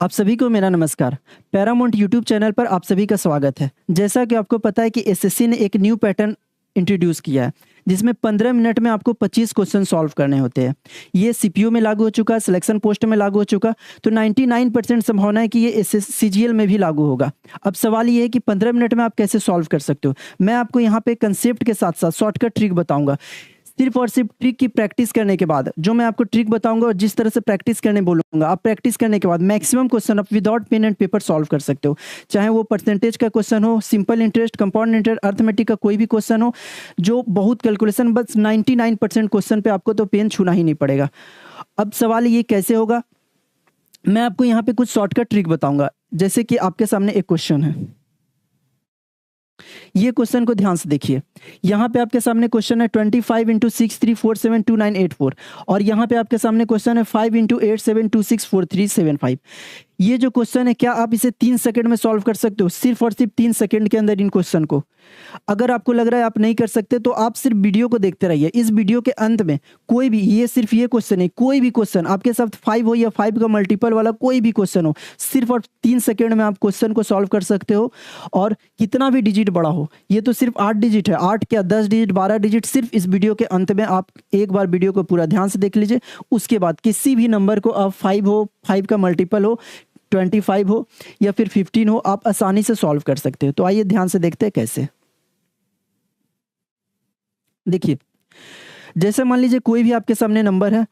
आप सभी को मेरा नमस्कार। पैरामाउंट यूट्यूब चैनल पर आप सभी का स्वागत है। जैसा कि आपको पता है कि एसएससी ने एक न्यू पैटर्न इंट्रोड्यूस किया है, जिसमें 15 मिनट में आपको 25 क्वेश्चन सॉल्व करने होते हैं। ये सीपीयू में लागू हो चुका है, सिलेक्शन पोस्ट में लागू हो चुका, तो 99% संभावना है कि ये सीजीएल में भी लागू होगा। अब सवाल ये है कि 15 मिनट में आप कैसे सॉल्व कर सकते हो। मैं आपको यहाँ पे कंसेप्ट के साथ साथ शॉर्टकट ट्रिक बताऊंगा। सिर्फ और सिर्फ ट्रिक की प्रैक्टिस करने के बाद, जो मैं आपको ट्रिक बताऊंगा और जिस तरह से प्रैक्टिस करने बोलूंगा, आप प्रैक्टिस करने के बाद मैक्सिमम क्वेश्चन आप without pen and paper solve कर सकते हो। चाहे वो परसेंटेज का क्वेश्चन हो, simple interest, compound interest, arithmetic का कोई भी क्वेश्चन हो, जो बहुत कैलकुलेशन, बस 99% क्वेश्चन पे आपको तो पेन छूना ही नहीं पड़ेगा। अब सवाल ये कैसे होगा, मैं आपको यहाँ पे कुछ शॉर्टकट ट्रिक बताऊंगा। जैसे कि आपके सामने एक क्वेश्चन है, ये क्वेश्चन को ध्यान से देखिए। यहाँ पे आपके सामने क्वेश्चन है 25 इंटू 63472984 और यहाँ पे आपके सामने क्वेश्चन है 5 इंटू 87264375। ये जो क्वेश्चन है, क्या आप इसे 3 सेकंड में सॉल्व कर सकते हो? सिर्फ और सिर्फ 3 सेकंड के अंदर इन क्वेश्चन को। अगर आपको लग रहा है आप नहीं कर सकते, तो आप सिर्फ वीडियो को देखते रहिए। इस वीडियो के अंत में कोई भी, ये सिर्फ ये क्वेश्चन है, कोई भी क्वेश्चन आपके साथ 5 हो या 5 का मल्टीपल वाला कोई भी क्वेश्चन हो, सिर्फ और 3 सेकंड में आप क्वेश्चन को सॉल्व कर सकते हो। और कितना भी डिजिट बड़ा हो, ये तो सिर्फ 8 डिजिट है, 8 क्या 10 डिजिट, 12 डिजिट, सिर्फ इस वीडियो के अंत में आप एक बार वीडियो को पूरा ध्यान से देख लीजिए। उसके बाद किसी भी नंबर को आप 5 हो, 5 का मल्टीपल हो, 25 हो या फिर 15 हो, आप आसानी से सॉल्व कर सकते हो। तो आइए ध्यान से देखते हैं कैसे। देखिए, जैसे मान लीजिए कोई भी आपके सामने नंबर है।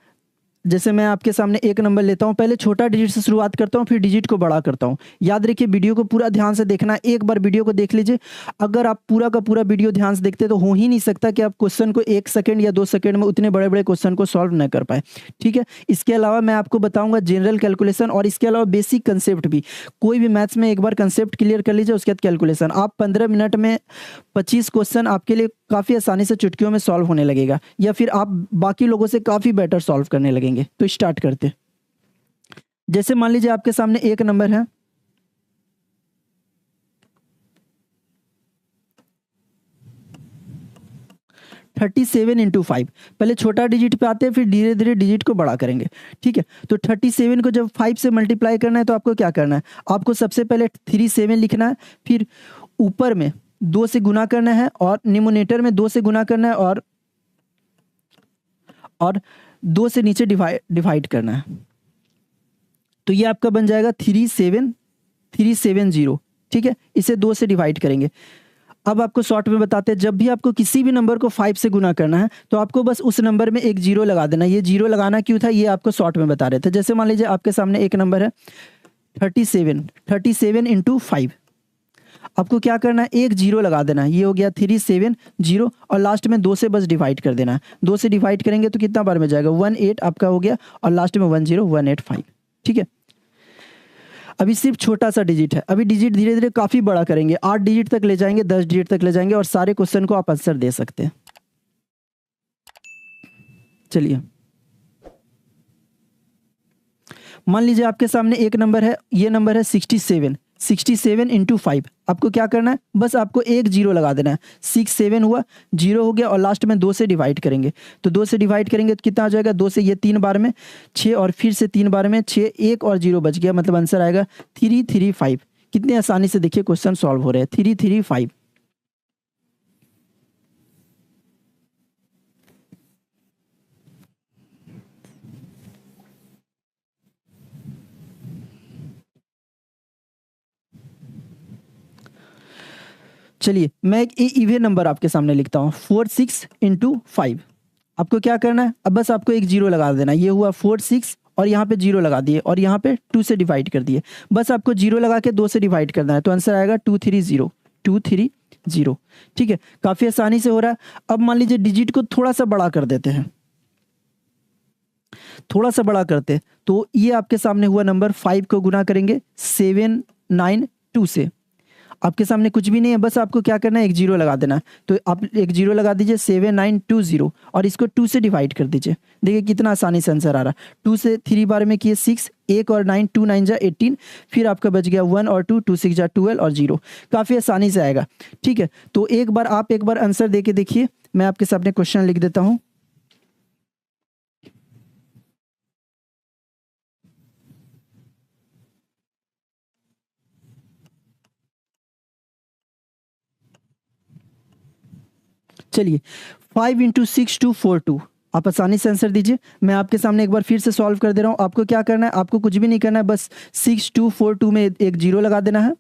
जैसे मैं आपके सामने एक नंबर लेता हूं, पहले छोटा डिजिट से शुरुआत करता हूं, फिर डिजिट को बड़ा करता हूं। याद रखिए, वीडियो को पूरा ध्यान से देखना है। एक बार वीडियो को देख लीजिए। अगर आप पूरा का पूरा वीडियो ध्यान से देखते, तो हो ही नहीं सकता कि आप क्वेश्चन को 1 सेकंड या 2 सेकंड में उतने बड़े बड़े क्वेश्चन को सॉल्व न कर पाए। ठीक है, इसके अलावा मैं आपको बताऊंगा जनरल कैलकुलेशन, और इसके अलावा बेसिक कंसेप्ट भी। कोई भी मैथ्स में एक बार कंसेप्ट क्लियर कर लीजिए, उसके बाद कैलकुलेशन। आप 15 मिनट में 25 क्वेश्चन आपके लिए काफ़ी आसानी से चुटकियों में सॉल्व होने लगेगा, या फिर आप बाकी लोगों से काफ़ी बेटर सॉल्व करने लगेंगे। तो स्टार्ट करते। जैसे मान लीजिए आपके सामने एक नंबर है 37 इंटू 5। पहले छोटा डिजिट पे आते हैं, फिर धीरे धीरे डिजिट को बड़ा करेंगे। ठीक है, तो 37 को जब 5 से मल्टीप्लाई करना है, तो आपको क्या करना है? आपको सबसे पहले 37 लिखना है, फिर ऊपर में 2 से गुना करना है, और न्यूमरेटर में 2 से गुना करना है, और 2 से नीचे डिवाइड करना है। तो ये आपका बन जाएगा 37370। ठीक है, इसे 2 से डिवाइड करेंगे। अब आपको शॉर्ट में बताते हैं, जब भी आपको किसी भी नंबर को 5 से गुना करना है, तो आपको बस उस नंबर में एक जीरो लगा देना। ये जीरो लगाना क्यों था, ये आपको शॉर्ट में बता रहे थे। जैसे मान लीजिए आपके सामने एक नंबर है 37 इंटू 5। आपको क्या करना है? एक जीरो लगा देना है। ये हो गया 370, और लास्ट में 2 से बस डिवाइड कर देना है। 2 से डिवाइड करेंगे तो कितना बार में जाएगा? 18 आपका हो गया, और लास्ट में 10185। ठीक है, अभी सिर्फ छोटा सा डिजिट है। अभी डिजिट धीरे धीरे काफी बड़ा करेंगे, 8 डिजिट तक ले जाएंगे, 10 डिजिट तक ले जाएंगे, और सारे क्वेश्चन को आप आंसर दे सकते हैं। चलिए, मान लीजिए आपके सामने एक नंबर है, ये नंबर है 67 इंटू 5। आपको क्या करना है? बस आपको एक जीरो लगा देना है। 67 हुआ, जीरो हो गया, और लास्ट में 2 से डिवाइड करेंगे। तो 2 से डिवाइड करेंगे तो कितना आ जाएगा? 2 से ये 3 बार में 6, और फिर से 3 बार में 6, एक और जीरो बच गया, मतलब आंसर आएगा 335। कितने आसानी से देखिए क्वेश्चन सॉल्व हो रहे हैं। 335। चलिए, मैं एक इवन नंबर आपके सामने लिखता हूँ, 46 इंटू 5। आपको क्या करना है? अब बस आपको एक जीरो लगा देना। ये हुआ 46, और यहाँ पे जीरो लगा दिए, और यहाँ पे 2 से डिवाइड कर दिए। बस आपको जीरो लगा के 2 से डिवाइड करना है, तो आंसर आएगा 230। ठीक है, काफी आसानी से हो रहा है। अब मान लीजिए डिजिट को थोड़ा सा बड़ा कर देते हैं, थोड़ा सा बड़ा करते, तो ये आपके सामने हुआ नंबर 5 को गुना करेंगे 792 से। आपके सामने कुछ भी नहीं है, बस आपको क्या करना है? एक जीरो लगा देना। तो आप एक जीरो लगा दीजिए, 7920, और इसको 2 से डिवाइड कर दीजिए। देखिए कितना आसानी से आंसर आ रहा। 2 से 3 बार में किए 6, एक और 9, 2 9 जा 18, फिर आपका बच गया 1 और 2, 2 6 जा 12 और 0। काफ़ी आसानी से आएगा। ठीक है, तो एक बार आंसर दे के देखिए। मैं आपके सामने क्वेश्चन लिख देता हूँ। चलिए 5 × 6 2 4 2, आप आसानी से आंसर दीजिए। मैं आपके सामने एक बार फिर से सॉल्व कर दे रहा हूँ। आपको क्या करना है, आपको कुछ भी नहीं करना है, बस 6 2 4 2 में एक जीरो लगा देना है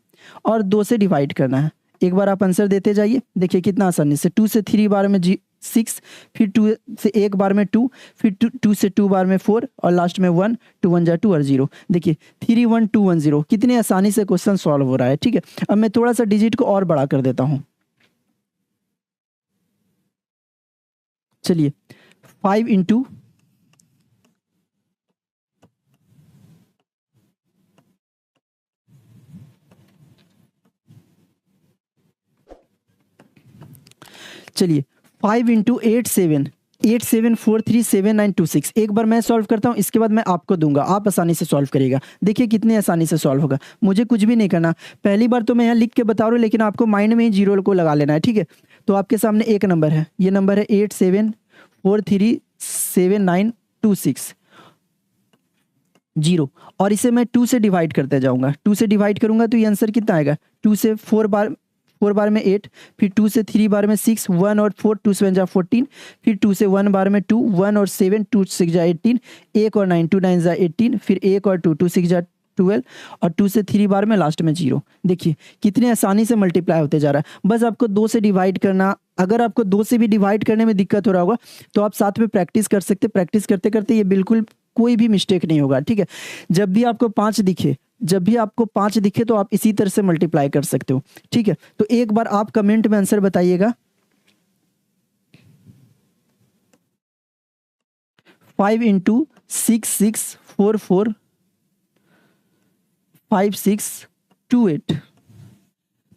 और 2 से डिवाइड करना है। एक बार आप आंसर देते जाइए, देखिए कितना आसानी से। 2 से 3 बार में 6, फिर 2 से 1 बार में 2, फिर 2 से 2 बार में 4 और लास्ट में 1, 2 1 जा 2 और 0। देखिए 3 1 2 1 0, कितनी आसानी से क्वेश्चन सॉल्व हो रहा है। ठीक है, अब मैं थोड़ा सा डिजिट को और बड़ा कर देता हूँ। चलिए 5 इंटू चलिए 5 × 8 7 एक बार मैं सॉल्व करता हूँ, इसके बाद मैं आपको दूंगा, आप आसानी से सॉल्व करिएगा। देखिए कितनी आसानी से सॉल्व होगा, मुझे कुछ भी नहीं करना। पहली बार तो मैं यहाँ लिख के बता रहा हूँ, लेकिन आपको माइंड में ही जीरो को लगा लेना है। ठीक है, तो आपके सामने एक नंबर है, ये नंबर है 87437926 0, और इसे मैं 2 से डिवाइड करते जाऊंगा। 2 से डिवाइड करूंगा तो ये आंसर कितना आएगा, 2 से 4 बार में 8, फिर 2 से 3 बार में 6, 1 और 4, 2 7 जा 14, फिर 2 से 1 बार में 2, 1 और 7, 2 6 जा 18, 1 और 9, 2 9 जा 18, फिर 1 और 2, 2 6 जा 12 और 2 से 3 बार में लास्ट में 0। देखिए कितने आसानी से मल्टीप्लाई होते जा रहा है। बस आपको 2 से डिवाइड करना, अगर आपको 2 से भी डिवाइड करने में दिक्कत हो रहा होगा तो आप साथ में प्रैक्टिस कर सकते। प्रैक्टिस करते करते ये बिल्कुल कोई भी मिस्टेक नहीं होगा। ठीक है, जब भी आपको 5 दिखे तो आप इसी तरह से मल्टीप्लाई कर सकते हो। ठीक है, तो एक बार आप कमेंट में आंसर बताइएगा। 5 × 6 6 4 4 5 6 2 8,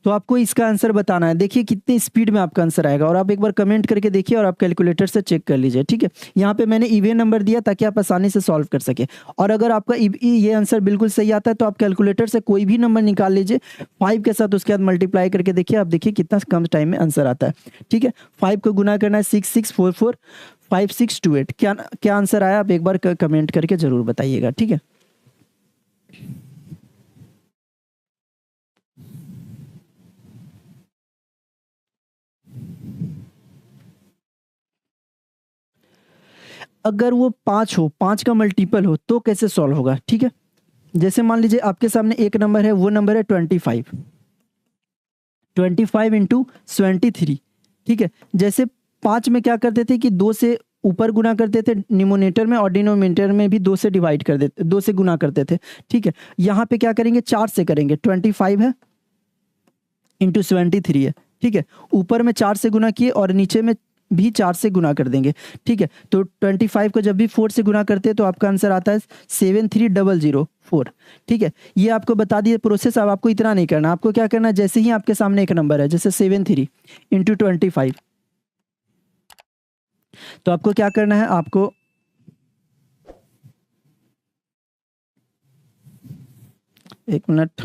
तो आपको इसका आंसर बताना है। देखिए कितनी स्पीड में आपका आंसर आएगा, और आप एक बार कमेंट करके देखिए और आप कैलकुलेटर से चेक कर लीजिए। ठीक है, यहाँ पे मैंने इवन नंबर दिया ताकि आप आसानी से सॉल्व कर सके। और अगर आपका ये आंसर बिल्कुल सही आता है तो आप कैलकुलेटर से कोई भी नंबर निकाल लीजिए 5 के साथ, उसके बाद मल्टीप्लाई करके देखिए, आप देखिए कितना कम टाइम में आंसर आता है। ठीक है, 5 को गुना करना है 6 6 4 4 5 6 2 8। क्या आंसर आया आप एक बार कमेंट करके जरूर बताइएगा। ठीक है, अगर वो 5 हो, 5 का मल्टीपल हो तो कैसे सॉल्व होगा। ठीक है, जैसे मान लीजिए आपके सामने एक नंबर है, वो नंबर है 25 × 73। ठीक है, जैसे 5 में क्या करते थे कि 2 से ऊपर गुना करते थे न्यूमरेटर में, और डिनोमिनेटर में भी 2 से डिवाइड कर देते, 2 से गुना करते थे। ठीक है, यहाँ पे क्या करेंगे, 4 से करेंगे। 25 है इंटू 73 है। ठीक है, ऊपर में 4 से गुना किए और नीचे में भी 4 से गुना कर देंगे। ठीक है, तो 25 को जब भी 4 से गुना करते हैं तो आपका आंसर आता है 73004। ठीक है, ये आपको बता दिए प्रोसेस। अब आपको इतना नहीं करना, आपको क्या करना है, जैसे ही आपके सामने एक नंबर है जैसे 73 इंटू 25, तो आपको क्या करना है, आपको एक मिनट,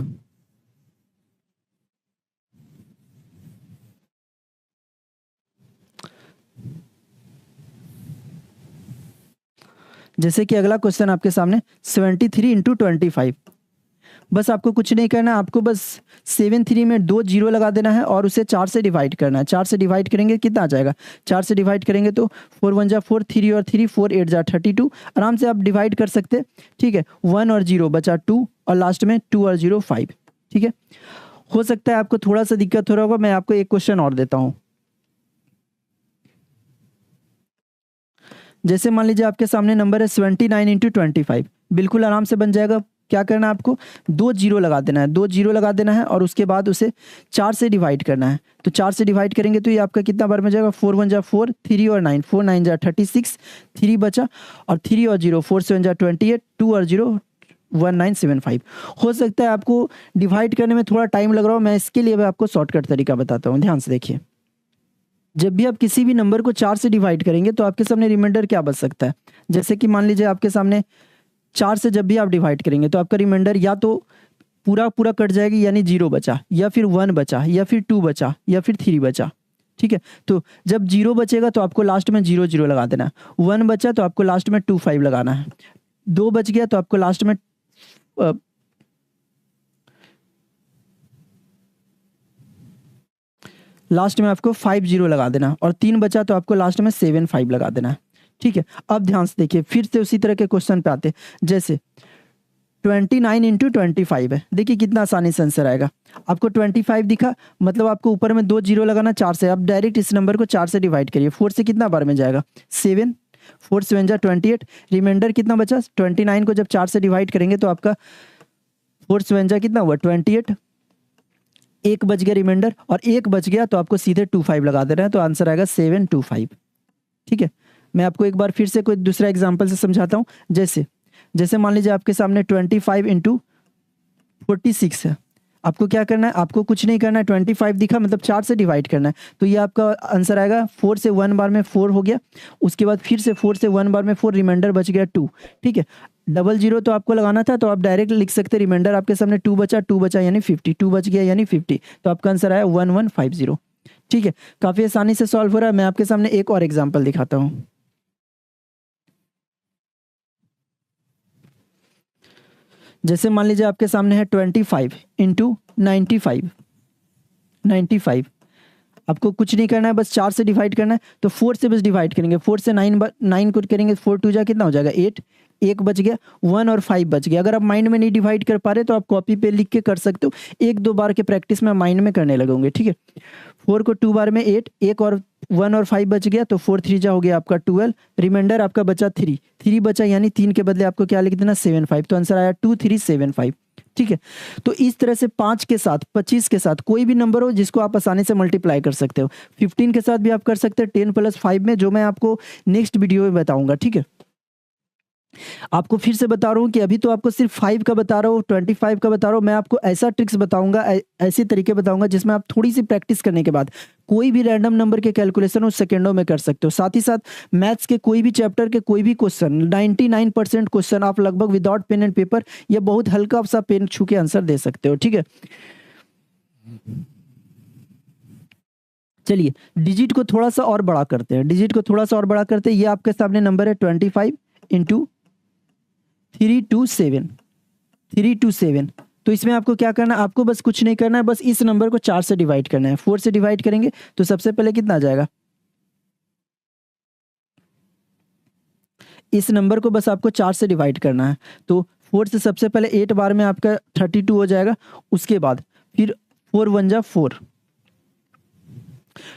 जैसे कि अगला क्वेश्चन आपके सामने 73 इंटू 25। बस आपको कुछ नहीं करना है, आपको बस 73 में 2 जीरो लगा देना है और उसे 4 से डिवाइड करना है। 4 से डिवाइड करेंगे कितना आ जाएगा, 4 से डिवाइड करेंगे तो 4 1 जा 4, 3 और 3, 4 8 जा 32। आराम से आप डिवाइड कर सकते। ठीक है, 1 और 0 बचा 2 और लास्ट में 2 और 0 5। ठीक है, हो सकता है आपको थोड़ा सा दिक्कत हो रहा होगा, मैं आपको एक क्वेश्चन और देता हूँ। जैसे मान लीजिए आपके सामने नंबर है 79 इंटू 25, बिल्कुल आराम से बन जाएगा। क्या करना है, आपको 2 जीरो लगा देना है, 2 जीरो लगा देना है और उसके बाद उसे 4 से डिवाइड करना है। तो 4 से डिवाइड करेंगे तो ये आपका कितना बार में जाएगा, 4 1 जा 4, 3 और 9, 4 9 जा 36, 3 बचा और 3 और 0, 4 7 जा 28, 2 और 0 1975। हो सकता है आपको डिवाइड करने में थोड़ा टाइम लग रहा हो, मैं इसके लिए आपको शॉर्टकट तरीका बताता हूँ, ध्यान से देखिए। जब भी आप किसी भी नंबर को 4 से डिवाइड करेंगे तो आपके सामने रिमाइंडर क्या बच सकता है। जैसे कि मान लीजिए आपके सामने 4 से जब भी आप डिवाइड करेंगे तो आपका रिमाइंडर या तो पूरा पूरा कट जाएगी यानी 0 बचा, या फिर 1 बचा, या फिर 2 बचा, या फिर 3 बचा। ठीक है, तो जब 0 बचेगा तो आपको लास्ट में 0 0 लगा देना है। 1 बचा तो आपको लास्ट में 2 5 लगाना है। 2 बच गया तो आपको लास्ट में लास्ट में आपको 50 लगा देना और 3 बचा तो आपको लास्ट में 75 लगा देना है। ठीक है, अब ध्यान से देखिए, फिर से उसी तरह के क्वेश्चन पे आते हैं। जैसे 29 इंटू 25 है, देखिए कितना आसानी से आंसर आएगा। आपको 25 दिखा, मतलब आपको ऊपर में 2 जीरो लगाना, 4 से आप डायरेक्ट इस नंबर को 4 से डिवाइड करिए। 4 से कितना बार में जाएगा? 7, 4 7 जा 28, रिमाइंडर कितना बचा? 29 को जब 4 से डिवाइड करेंगे तो आपका 4 7 जा कितना हुआ? 28, एक बच गया रिमाइंडर, और एक बच गया तो आपको सीधे 25 लगा देना है, तो आंसर आएगा 725। ठीक है, मैं आपको एक बार फिर से कोई दूसरा एग्जांपल से समझाता हूँ। जैसे मान लीजिए आपके सामने 25 इंटू 46 है। आपको क्या करना है? आपको कुछ नहीं करना है, 25 दिखा मतलब 4 से डिवाइड करना है, तो ये आपका आंसर आएगा। 4 से 1 बार में 4 हो गया, उसके बाद फिर से 4 से 1 बार में 4, रिमाइंडर बच गया 2। ठीक है, 00 तो आपको लगाना था, तो आप डायरेक्ट लिख सकते, रिमाइंडर आपके सामने 2 बचा यानी 50, 2 बच गया यानी 50, तो आपका आंसर आया 1150। ठीक है, काफ़ी आसानी से सॉल्व हो रहा है। मैं आपके सामने एक और एग्जाम्पल दिखाता हूँ। जैसे मान लीजिए आपके सामने है 25 इंटू 95। आपको कुछ नहीं करना है, बस 4 से डिवाइड करना है, तो 4 से बस डिवाइड करेंगे। 4 से 9 को करेंगे, 4 2 जा कितना हो जाएगा? 8, एक बच गया, 1 और 5 बच गया। अगर आप माइंड में नहीं डिवाइड कर पा रहे तो आप कॉपी पे लिख के कर सकते हो, 1-2 बार के प्रैक्टिस में माइंड में करने लगोगे। ठीक है, 4 को 2 बार में 8, एक और 1 और 5 बच गया, तो 4 3 जा हो गया आपका 12, रिमाइंडर आपका बचा 3 बचा यानी 3 के बदले आपको क्या लिख देना? 75, तो आंसर आया 2375। ठीक है, तो इस तरह से 5 के साथ, 25 के साथ कोई भी नंबर हो जिसको आप आसानी से मल्टीप्लाई कर सकते हो। 15 के साथ भी आप कर सकते हैं, 10 + 5 में, जो मैं आपको नेक्स्ट वीडियो में बताऊंगा। ठीक है, आपको फिर से बता रहा हूँ कि अभी तो आपको सिर्फ 5 का बता रहा हूँ, 25 का बता रहा हूँ। मैं आपको ऐसा ट्रिक्स बताऊंगा, ऐसे तरीके बताऊंगा जिसमें आप थोड़ी सी प्रैक्टिस करने के बाद कोई भी रैंडम नंबर के कैलकुलेशन उस सेकेंडों में कर सकते हो। साथ ही साथ मैथ्स के कोई भी चैप्टर के कोई भी क्वेश्चन, 99% क्वेश्चन आप लगभग विदाउट पेन एंड पेपर या बहुत हल्का सा पेन छू के आंसर दे सकते हो। ठीक है, चलिए डिजिट को थोड़ा सा और बड़ा करते हैं। ये आपके सामने नंबर है 25 इंटू 327। तो इसमें आपको क्या करना है? आपको बस कुछ नहीं करना है, बस इस नंबर को 4 से डिवाइड करना है। 4 से डिवाइड करेंगे तो सबसे पहले कितना आ जाएगा? इस नंबर को बस आपको 4 से डिवाइड करना है, तो 4 से सबसे पहले 8 बार में आपका 32 हो जाएगा। उसके बाद फिर 4 1 जा 4,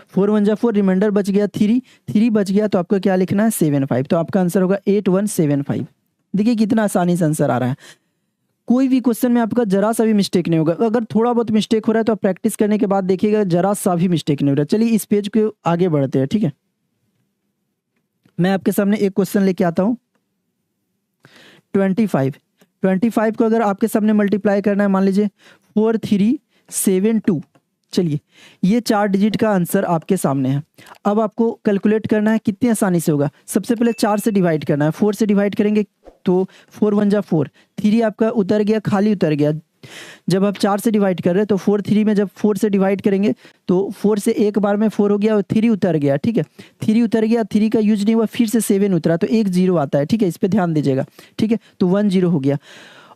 4 1 जा 4, रिमाइंडर बच गया 3 बच गया, तो आपको क्या लिखना है? 75, तो आपका आंसर होगा 8175। देखिए कितना आसानी से आंसर आ रहा है। कोई भी क्वेश्चन में आपका जरा सा भी मिस्टेक नहीं होगा। अगर थोड़ा बहुत मिस्टेक हो रहा है तो आप प्रैक्टिस करने के बाद देखिएगा जरा सा भी मिस्टेक नहीं हो रहा है। चलिए इस पेज को आगे बढ़ते हैं। ठीक है, मैं आपके सामने एक क्वेश्चन लेके आता हूँ। 25 को अगर आपके सामने मल्टीप्लाई करना है, मान लीजिए 4372। चलिए ये 4 डिजिट का आंसर आपके सामने है। अब आपको कैलकुलेट करना है, कितनी आसानी से होगा। सबसे पहले 4 से डिवाइड करना है। 4 से डिवाइड करेंगे तो 4 1 जा 4, 3 आपका उतर गया, खाली उतर गया। जब आप 4 से डिवाइड कर रहे हैं तो 4 3 में जब 4 से डिवाइड करेंगे तो 4 से एक बार में 4 हो गया और 3 उतर गया। ठीक है, 3 उतर गया, 3 का यूज नहीं हुआ, फिर से 7 उतरा, तो एक 0 आता है। ठीक है, इस पे ध्यान दीजिएगा। ठीक है, तो 1 0 हो गया,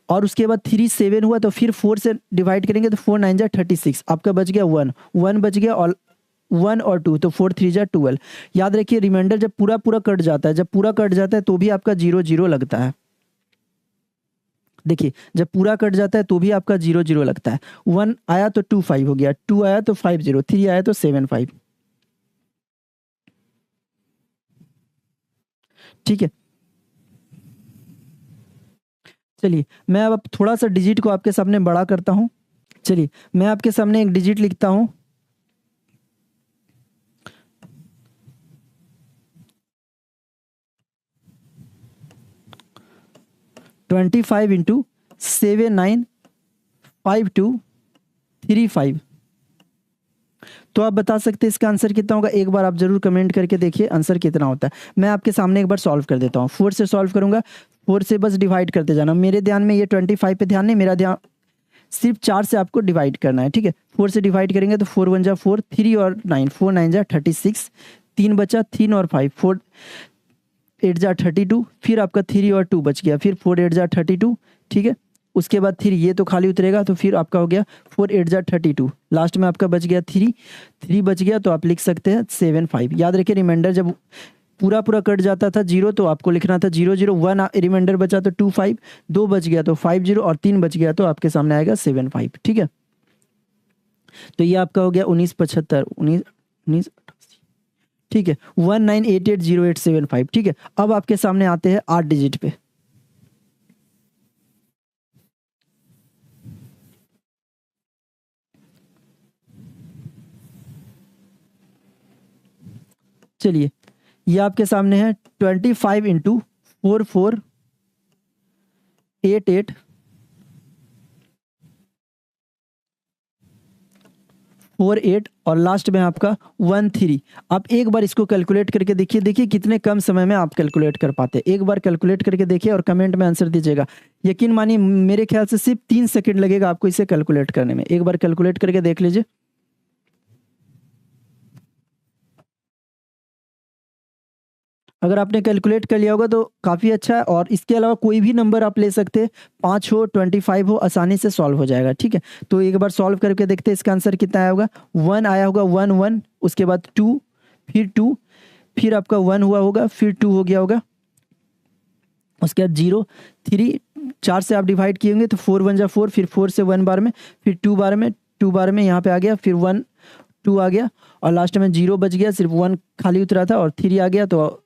और उसके बाद 3 7 हुआ, तो फिर 4 से डिवाइड करेंगे तो 4 9 जा 36, आपका बच गया 1 बच गया, और 1 और 2, तो 4 3 जा 12। याद रखिए रिमाइंडर जब पूरा कट जाता है, तो भी आपका 0 0 लगता है। देखिए जब पूरा कट जाता है तो भी आपका 0 0 लगता है। 1 आया तो 2 5 हो गया, 2 आया तो 5 0, 3 आया तो 7 5। ठीक है, चलिए मैं अब थोड़ा सा डिजिट को आपके सामने बड़ा करता हूं। चलिए मैं आपके सामने एक डिजिट लिखता हूं। 25 इंटू 795235। तो आप बता सकते हैं इसका आंसर कितना होगा? एक बार आप जरूर कमेंट करके देखिए आंसर कितना होता है। मैं आपके सामने एक बार सॉल्व कर देता हूँ। 4 से सॉल्व करूंगा, 4 से बस डिवाइड करते जाना। मेरे ध्यान में ये 25 पे ध्यान नहीं, मेरा ध्यान सिर्फ 4 से आपको डिवाइड करना है। ठीक है, 4 से डिवाइड करेंगे तो 4 1 जा 4, 3 और 9, 4 9 जा 36, 3 बचा, 3 और 5, 4 8 जा 32, फिर आपका 3 और 2 बच गया, फिर 4 8 जा 32। ठीक है, उसके बाद 3 ये तो खाली उतरेगा, तो फिर आपका हो गया 4 8 जा 32, लास्ट में आपका बच गया 3 बच गया, तो आप लिख सकते हैं 7 5। याद रखिए रिमाइंडर जब पूरा पूरा कट जाता था 0 तो आपको लिखना था 0 0 1, रिमाइंडर बचा तो 2 5, 2 बच गया तो 5 0 और 3 बच गया तो आपके सामने आएगा 7 5। ठीक है, तो ये आपका हो गया 1975 19 ठीक है 19880875। ठीक है, अब आपके सामने आते हैं 8 डिजिट पे। चलिए, ये आपके सामने है 25 इंटू 4488 48 और लास्ट में आपका 13। आप एक बार इसको कैलकुलेट करके देखिए, देखिए कितने कम समय में आप कैलकुलेट कर पाते हैं। एक बार कैलकुलेट करके देखिए और कमेंट में आंसर दीजिएगा। यकीन मानिए मेरे ख्याल से सिर्फ 3 सेकंड लगेगा आपको इसे कैलकुलेट करने में। एक बार कैलकुलेट करके देख लीजिए। अगर आपने कैलकुलेट कर लिया होगा तो काफ़ी अच्छा है, और इसके अलावा कोई भी नंबर आप ले सकते हैं, 5 हो 25 हो, आसानी से सॉल्व हो जाएगा। ठीक है, तो एक बार सॉल्व करके देखते हैं इसका आंसर कितना आया होगा। 1 आया होगा, 1 1, उसके बाद 2, फिर 2, फिर आपका 1 हुआ होगा, फिर 2 हो गया होगा, उसके बाद 0 3, 4 से आप डिवाइड किए होंगे तो 4 1 जा 4, फिर 4 से 1 बार में, फिर 2 बार में, 2 बार में यहाँ पे आ गया, फिर 1 2 आ गया और लास्ट में 0 बच गया, सिर्फ 1 खाली उतरा था और 3 आ गया, तो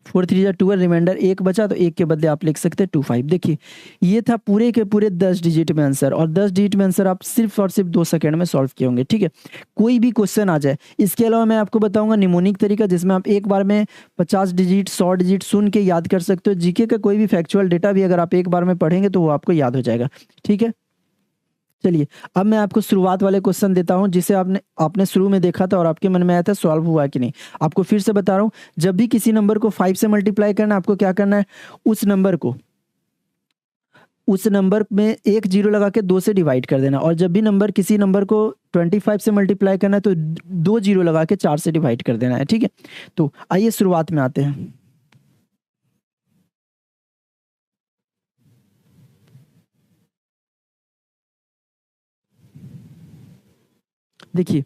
4 3 जा 12, रिमाइंडर 1 बचा, तो 1 के बदले आप लिख सकते हैं 25। देखिए ये था पूरे के पूरे 10 डिजिट में आंसर, और 10 डिजिट में आंसर आप सिर्फ और सिर्फ 2 सेकंड में सॉल्व किए होंगे। ठीक है, कोई भी क्वेश्चन आ जाए। इसके अलावा मैं आपको बताऊंगा निमोनिक तरीका, जिसमें आप एक बार में 50 डिजिट 100 डिजिट सुन के याद कर सकते हो। जीके का कोई भी फैक्चुअल डेटा भी अगर आप एक बार में पढ़ेंगे तो वो आपको याद हो जाएगा। ठीक है, चलिए अब मैं आपको शुरुआत वाले क्वेश्चन देता हूं, जिसे आपने शुरू में देखा था और आपके मन में आया था सॉल्व हुआ कि नहीं। आपको फिर से बता रहा हूं, जब भी किसी नंबर को 5 से मल्टीप्लाई करना है, आपको क्या करना है, उस नंबर में एक जीरो लगा के 2 से डिवाइड कर देना, और जब भी किसी नंबर को 25 से मल्टीप्लाई करना है तो 2 जीरो लगा के 4 से डिवाइड कर देना है। ठीक है, तो आइए शुरुआत में आते हैं। देखिए,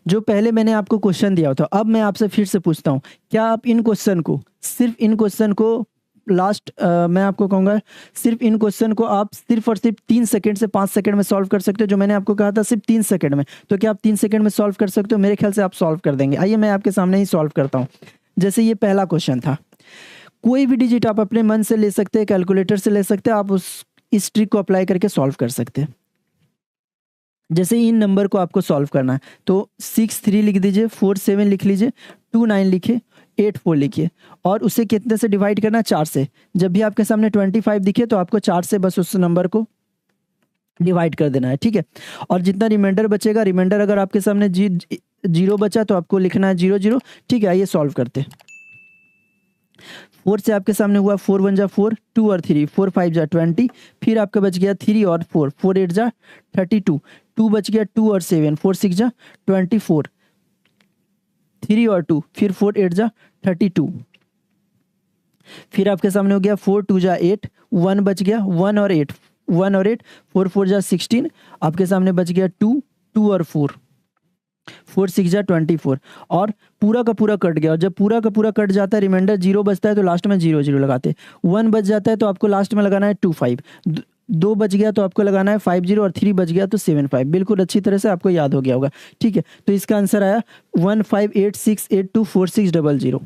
जो पहले मैंने आपको क्वेश्चन दिया था, अब मैं आपसे फिर से पूछता हूं, क्या आप सिर्फ इन क्वेश्चन को मैं आपको कहूंगा, सिर्फ इन क्वेश्चन को आप सिर्फ और सिर्फ 3 सेकंड से 5 सेकंड में सॉल्व कर सकते हो। जो मैंने आपको कहा था सिर्फ 3 सेकंड में, तो क्या आप 3 सेकंड में सॉल्व कर सकते हो? मेरे ख्याल से आप सॉल्व कर देंगे। आइए मैं आपके सामने ही सॉल्व करता हूँ। जैसे ये पहला क्वेश्चन था, कोई भी डिजिट आप अपने मन से ले सकते हैं, कैलकुलेटर से ले सकते हैं, आप इस ट्रिक को अप्लाई करके सॉल्व कर सकते हैं। जैसे इन नंबर को आपको सॉल्व करना है, तो 6 3 लिख दीजिए, 4 7 लिख लीजिए, 2 9 लिखिए, 8 4 लिखिए, और उसे कितने से डिवाइड करना है? 4 से। जब भी आपके सामने 25 दिखे तो आपको 4 से बस उस नंबर को डिवाइड कर देना है। ठीक है, और जितना रिमाइंडर बचेगा, रिमाइंडर अगर आपके सामने 0 बचा तो आपको लिखना है 0 0। ठीक है, आइए सॉल्व करते हैं। 4 से आपके सामने हुआ 4 1 जा 4, 2 और 3, 4 5 जा 20, फिर आपका बच गया 3 और 4, 4 8 जा 32, 2 बच गया 2 और 7, 4 6 जा 24, 3 और 2, फिर 4 8 जा 32, फिर आपके सामने हो गया 4 2 जा 8, 1 बच गया, 1 और 8, 4 4 जा 16, आपके सामने बच गया 2 2 और 4, 4 6 जा 24, और पूरा का पूरा कट गया। और जब पूरा का पूरा कट जाता है, रिमाइंडर 0 बचता है तो लास्ट में 0 0 लगाते। 1 बच जाता है तो आपको लास्ट में लगाना है 2 5, 2 बच गया तो आपको लगाना है 5 0, और 3 बच गया तो 7 5। बिल्कुल अच्छी तरह से आपको याद हो गया होगा। ठीक है, तो इसका आंसर आया 1586824600।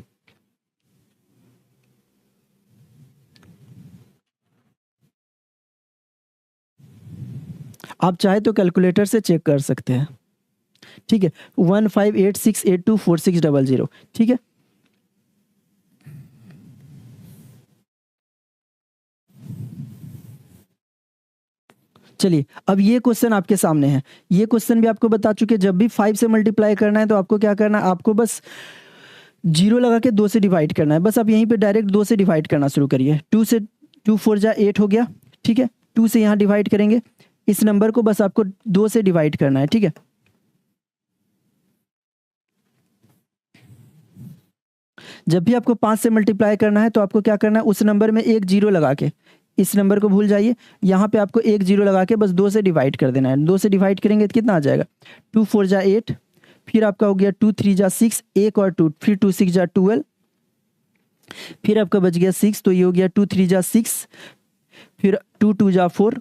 आप चाहे तो कैलकुलेटर से चेक कर सकते हैं। ठीक है, 1586824600। ठीक है, चलिए अब ये क्वेश्चन आपके सामने है। ये क्वेश्चन भी आपको बता चुके, जब भी 5 से मल्टीप्लाई करना है तो आपको क्या करना है, आपको बस 0 लगा के 2 से डिवाइड करना है। बस आप यहीं पे डायरेक्ट 2 से डिवाइड करना शुरू करिए। 2 4 जा 8 हो गया। ठीक है, 2 से यहाँ डिवाइड करेंगे, इस नंबर को बस आपको 2 से डिवाइड करना है। ठीक है, जब भी आपको 5 से मल्टीप्लाई करना है तो आपको क्या करना है, उस नंबर में एक 0 लगा के इस नंबर को भूल जाइए। यहाँ पे आपको 1 0 लगा के बस 2 से डिवाइड कर देना है। 2 से डिवाइड करेंगे तो कितना आ जाएगा, 2 4 जा 8, फिर आपका हो गया 2 3 जा 6, एक और 2, फिर 2 6 जा 12, फिर आपका बच गया 6, तो ये हो गया 2 3 जा 6, फिर 2 2 जा 4,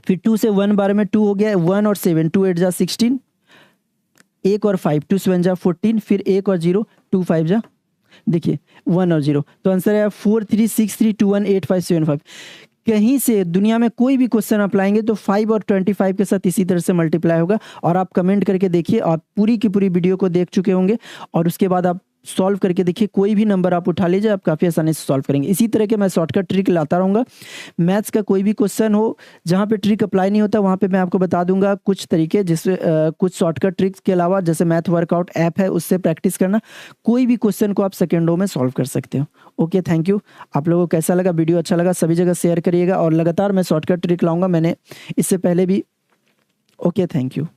फिर 2 से 1 बार में 2 हो गया 1 और 7, 2 8 जा 16, एक और 5, 2 7 जा 14, फिर एक और 0, 2 5 जा, देखिए 1 और 0, तो आंसर है 4 3 6 3 2 1 8 5 7 5। कहीं से दुनिया में कोई भी क्वेश्चन आप लाएंगे तो 5 और 25 के साथ इसी तरह से मल्टीप्लाई होगा। और आप कमेंट करके देखिए, आप पूरी की पूरी वीडियो को देख चुके होंगे और उसके बाद आप सॉल्व करके देखिए, कोई भी नंबर आप उठा लीजिए, आप काफ़ी आसानी से सॉल्व करेंगे। इसी तरह के मैं शॉर्टकट ट्रिक लाता रहूँगा। मैथ्स का कोई भी क्वेश्चन हो जहाँ पे ट्रिक अप्लाई नहीं होता, वहाँ पे मैं आपको बता दूंगा कुछ तरीके, जिससे कुछ शॉर्टकट ट्रिक्स के अलावा जैसे मैथ वर्कआउट ऐप है उससे प्रैक्टिस करना, कोई भी क्वेश्चन को आप सेकेंडों में सॉल्व कर सकते हो। Okay, thank you. आप लोगों को कैसा लगा, वीडियो अच्छा लगा, सभी जगह शेयर करिएगा और लगातार मैं शॉर्टकट ट्रिक लाऊंगा, मैंने इससे पहले भी। Okay, thank you.